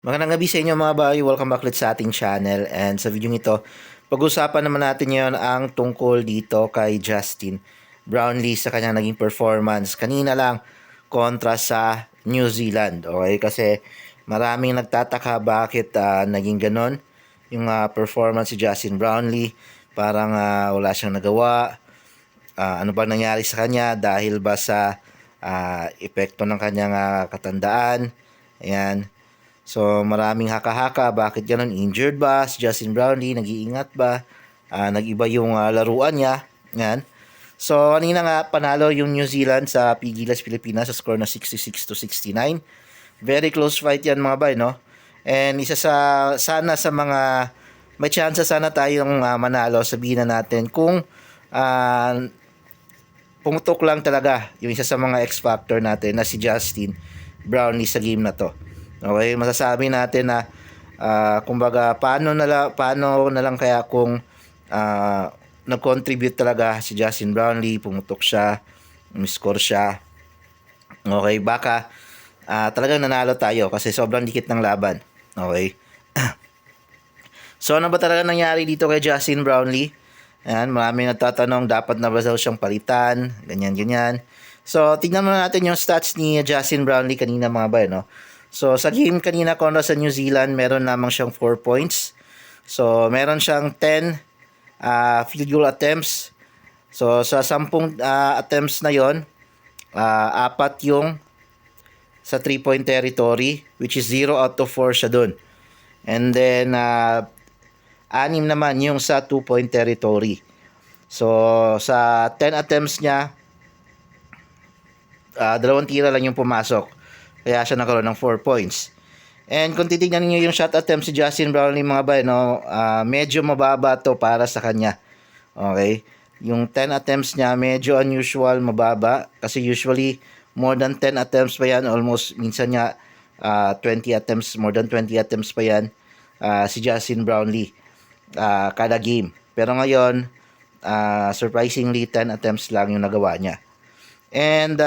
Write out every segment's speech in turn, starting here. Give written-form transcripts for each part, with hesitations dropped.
Magandang gabi sa inyo mga bayo. Welcome back ulit sa ating channel. And sa video ito, pag-usapan naman natin ngayon ang tungkol dito kay Justin Brownlee sa kanyang naging performance. Kanina lang kontra sa New Zealand. Okay? Kasi maraming nagtataka bakit naging ganon yung performance si Justin Brownlee. Parang wala siyang nagawa. Ano ba nangyari sa kanya dahil ba sa epekto ng kanyang katandaan. Ayan. So maraming haka-haka, bakit ganun? Injured ba si Justin Brownlee? Nag-iingat ba? Nag-iba yung laruan niya. Yan. So kanina nga panalo yung New Zealand sa Pigilas Pilipinas sa score na 66-69. Very close fight yan mga bay, no? And isa sa sana sa mga may chance sana tayong manalo, sabihin na natin kung pumutok lang talaga yung isa sa mga X factor natin na si Justin Brownlee sa game na to. Okay, masasabi natin na kumbaga paano na lang kaya kung nag-contribute talaga si Justin Brownlee, pumutok siya, score siya. Okay, baka talagang nanalo tayo kasi sobrang dikit ng laban. Okay. So ano ba talaga nangyari dito kay Justin Brownlee? Ayan, maraming nagtatanong, dapat na ba daw siyang palitan? Ganyan. So, tignan muna natin yung stats ni Justin Brownlee kanina mga bay, no? So, sa game kanina kontra sa New Zealand, meron lamang siyang 4 points. So, meron siyang 10 field goal attempts. So, sa 10 attempts na yon, 4 yung sa 3-point territory, which is 0 out of 4 siya dun. And then, 6 naman yung sa 2-point territory. So, sa 10 attempts niya, 2 tira lang yung pumasok. Kaya siya nakaroon ng 4 points. And kung titignan niyo yung shot attempt si Justin Brownlee mga bay, no, medyo mababa to para sa kanya. Okay? Yung 10 attempts niya, medyo unusual, mababa. Kasi usually, more than 10 attempts pa yan. Almost, minsan niya, 20 attempts, more than 20 attempts pa yan. Si Justin Brownlee. Kada game. Pero ngayon, surprisingly, 10 attempts lang yung nagawa niya. And,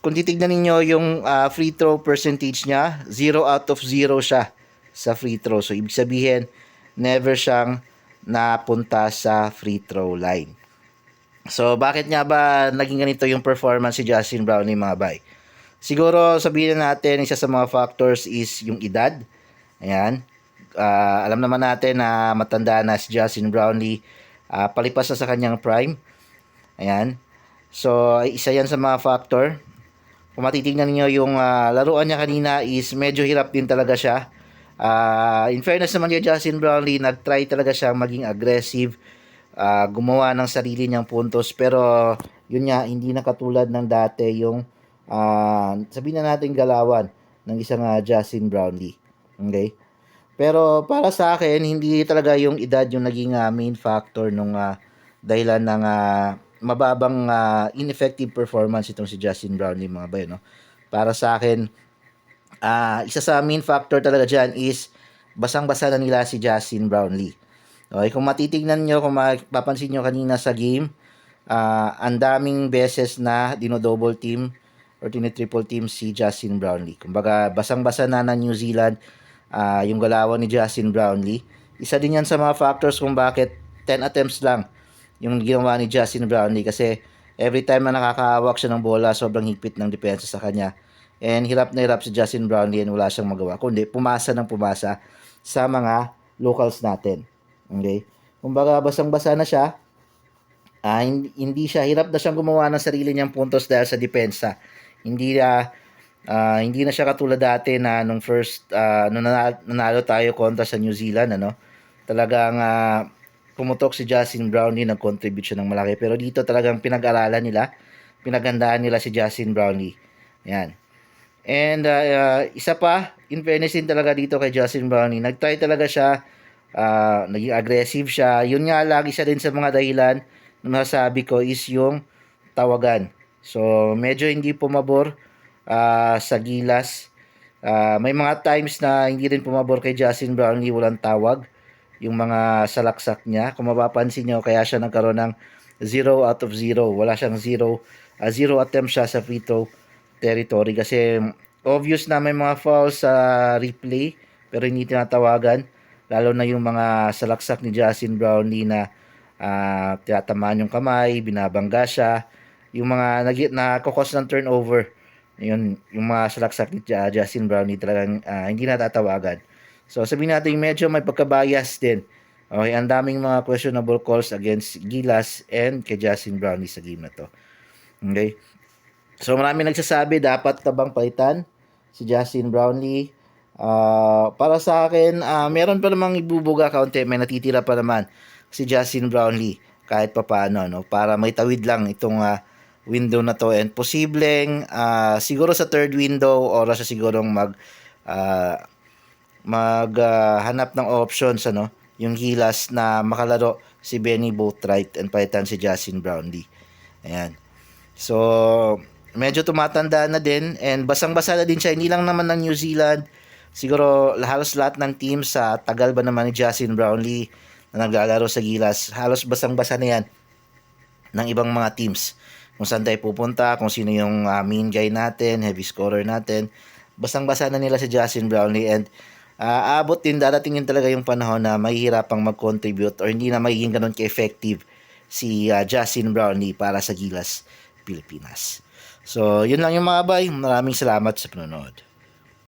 kung titignan niyo yung free throw percentage niya, 0 out of 0 siya sa free throw. So, ibig sabihin, never siyang napunta sa free throw line. So, bakit nga ba naging ganito yung performance si Justin Brownlee mga bay? Siguro, sabihin natin, isa sa mga factors is yung edad. Ayan. Alam naman natin na matanda na si Justin Brownlee. Palipas na sa kanyang prime. Ayan. So, isa yan sa mga factor. Kung matitignan niyo yung laruan niya kanina is medyo hirap din talaga siya. In fairness naman kay Justin Brownlee, nag-try talaga siya maging aggressive, gumawa ng sarili niyang puntos, pero yun nga, hindi na katulad ng dati yung sabihin na natin galawan ng isang Justin Brownlee. Okay? Pero para sa akin, hindi talaga yung edad yung naging main factor nung dahilan ng mababang ineffective performance itong si Justin Brownlee mga bayo, no? Para sa akin, isa sa main factor talaga dyan is basang-basa na nila si Justin Brownlee. Okay, kung matitignan nyo, kung mapapansin nyo kanina sa game, ang daming beses na dino-double team or tinitriple team si Justin Brownlee. Kumbaga, basang-basa na ng New Zealand yung galawan ni Justin Brownlee. Isa din yan sa mga factors kung bakit 10 attempts lang yung ginawa ni Justin Brownlee kasi every time na nakakahawak siya ng bola, sobrang higpit ng depensa sa kanya. And hirap na hirap si Justin Brownlee and wala siyang magawa. Kundi pumasa ng pumasa sa mga locals natin. Okay? Kumbaga basang-basa na siya. Hindi siya, hirap na siyang gumawa ng sarili niyang puntos dahil sa depensa. Hindi na siya katulad dati na nung first, nung nanalo tayo kontra sa New Zealand, ano? Talagang pumutok si Justin Brownlee, nag-contribute siya ng malaki. Pero dito talagang pinag-aralan nila, pinagandaan nila si Justin Brownlee. Yan. And isa pa, in fairness din talaga dito kay Justin Brownlee, nag-try talaga siya, naging aggressive siya. Yun nga, lagi siya din sa mga dahilan na nasabi ko is yung tawagan. So, medyo hindi pumabor sa gilas. May mga times na hindi rin pumabor kay Justin Brownlee, walang tawag yung mga salaksak niya. Kung mapapansin nyo, kaya siya nagkaroon ng 0 out of 0. Wala siyang 0 attempt siya sa free throw territory kasi obvious na may mga fouls sa replay pero hindi tinatawagan, lalo na yung mga salaksak ni Justin Brownlee na tinatamaan yung kamay, binabangga siya, yung mga nakakos ng turnover, yun, yung mga salaksak ni Justin Brownlee talagang hindi natatawagan. So sabihin natin medyo may pagka-bias din. Okay, ang daming mga questionable calls against Gilas and kay Justin Brownlee sa game na to. Okay? So marami nagsasabi dapat tabang palitan si Justin Brownlee. Para sa akin, meron pa namang ibubuga kaunti, may natitira pa naman si Justin Brownlee kahit papaano, no, para may tawid lang itong window na to, and posibleng siguro sa third window oras sa sigurong hanap ng options, ano, yung Gilas na makalaro si Benny Boatwright and palitan si Justin Brownlee. Ayan. So, medyo tumatanda na din and basang-basa na din siya. Hindi lang naman ng New Zealand. Siguro halos lahat ng team sa tagal ba naman ni Justin Brownlee na naglalaro sa Gilas. Halos basang-basa na yan ng ibang mga teams. Kung saan tayo pupunta, kung sino yung main guy natin, heavy scorer natin. Basang-basa na nila si Justin Brownlee, and aabot din, darating yun talaga yung panahon na mahihirapang mag-contribute or hindi na magiging ganun ka-effective si Justin Brownlee para sa Gilas Pilipinas. So, yun lang yung mga bay. Maraming salamat sa panonood.